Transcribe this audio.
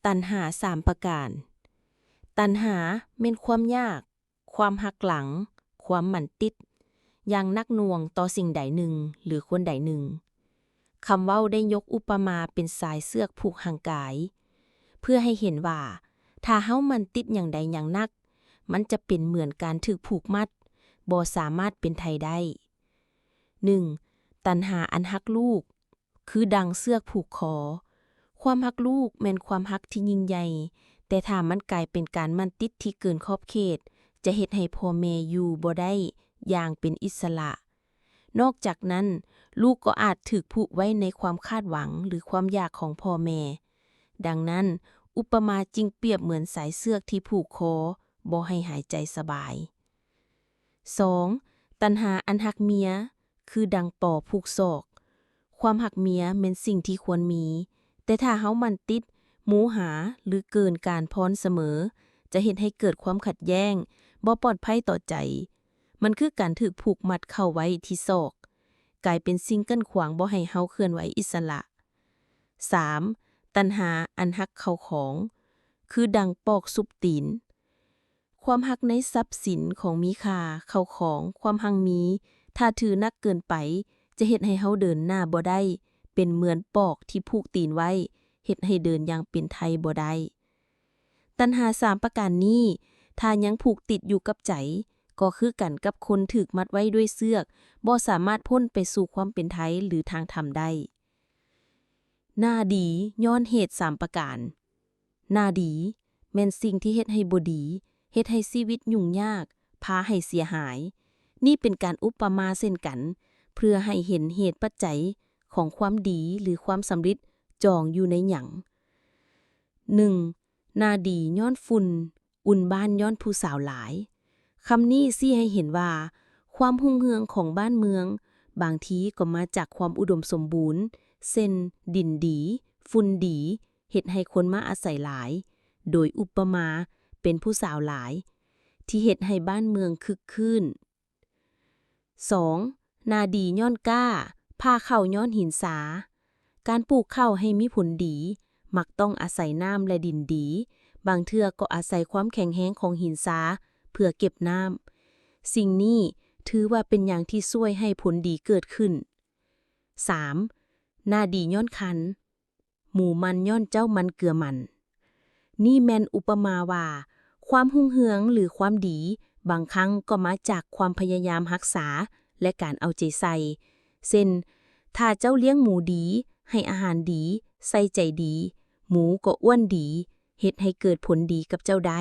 ตัณหา3ประการตัณหาแม่นความยากความหักหลังความหมั่นติดอย่างนักหน่วงต่อสิ่งใดหนึ่งหรือคนใดหนึ่งคำเว้าได้ยกอุปมาเป็นสายเสือกผูกห่างกายเพื่อให้เห็นว่าถ้าเฮามันติดอย่างใดอย่างนักมันจะเป็นเหมือนการถูกผูกมัดบ่สามารถเป็นไทยได้ 1. ตัณหาอันฮักลูกคือดังเสือกผูกคอความฮักลูกแม่นความฮักที่ยิ่งใหญ่แต่ถ้ามันกลายเป็นการมั่นติดที่เกินขอบเขตจะเฮ็ดให้พ่อแม่อยู่บ่ได้อย่างเป็นอิสระนอกจากนั้นลูกก็อาจถูกผูกไว้ในความคาดหวังหรือความอยากของพ่อแม่ดังนั้นอุปมาจึงเปรียบเหมือนสายเสือกที่ผูกคอบ่ให้หายใจสบาย 2. ตัณหาอันฮักเมียคือดังป่อผูกศอกความหักเมียแม่นสิ่งที่ควรมีแต่ถ้าเฮามันติดหมูหาหรือเกินการพรเสมอจะเฮ็ดให้เกิดความขัดแย้งบ่ปลอดภัยต่อใจมันคือการถูกผูกมัดเข้าไว้ที่ศอกกลายเป็นสิ่งกั้นขวางบ่ให้เฮาเคลื่อนไหวอิสระ 3. ตัณหาอันฮักเข้าของคือดังปอกซุบตีนความฮักในทรัพย์สินของมีค่าเข้าของความหังมีถ้าถือนักเกินไปจะเฮ็ดให้เฮาเดินหน้าบ่ได้เป็นเหมือนปอกที่ผูกตีนไว้เฮ็ดให้เดินอย่างเป็นไทยบ่ได้ตัณหา3ประการนี้ถ้ายังผูกติดอยู่กับใจก็คือกันกับคนถูกมัดไว้ด้วยเสือกบ่สามารถพ้นไปสู่ความเป็นไทยหรือทางธรรมได้หน้าดีย้อนเหตุ3ประการหน้าดีแม่นสิ่งที่เฮ็ดให้บ่ดีเฮ็ดให้ชีวิตยุ่งยากพาให้เสียหายนี่เป็นการอุปมาเช่นกันเพื่อให้เห็นเหตุปัจจัยของความดีหรือความสำเร็จจองอยู่ในหยัง 1. หน้าดีย้อนฝุ่นอุ่นบ้านย้อนผู้สาวหลายคำนี้ซี้ให้เห็นว่าความรุ่งเรืองของบ้านเมืองบางทีก็มาจากความอุดมสมบูรณ์เช่นดินดีฝุ่นดีเฮ็ดให้คนมาอาศัยหลายโดยอุปมาเป็นผู้สาวหลายที่เฮ็ดให้บ้านเมืองคึกคืน 2. นาดีย้อนกล้าพาเข้าย้อนหินสาการปลูกข้าวให้มีผลดีมักต้องอาศัยน้ำและดินดีบางเทื่อก็อาศัยความแข็งแรงของหินสาเพื่อเก็บน้ำสิ่งนี้ถือว่าเป็นอย่างที่ช่วยให้ผลดีเกิดขึ้น 3. นาดีย้อนคันหมูมันย้อนเจ้ามันเกลือมันนี่แม่นอุปมาว่าความรุ่งเรืองหรือความดีบางครั้งก็มาจากความพยายามรักษาและการเอาใจใส่เช่นถ้าเจ้าเลี้ยงหมูดีให้อาหารดีใส่ใจดีหมูก็อ้วนดีเฮ็ดให้เกิดผลดีกับเจ้าได้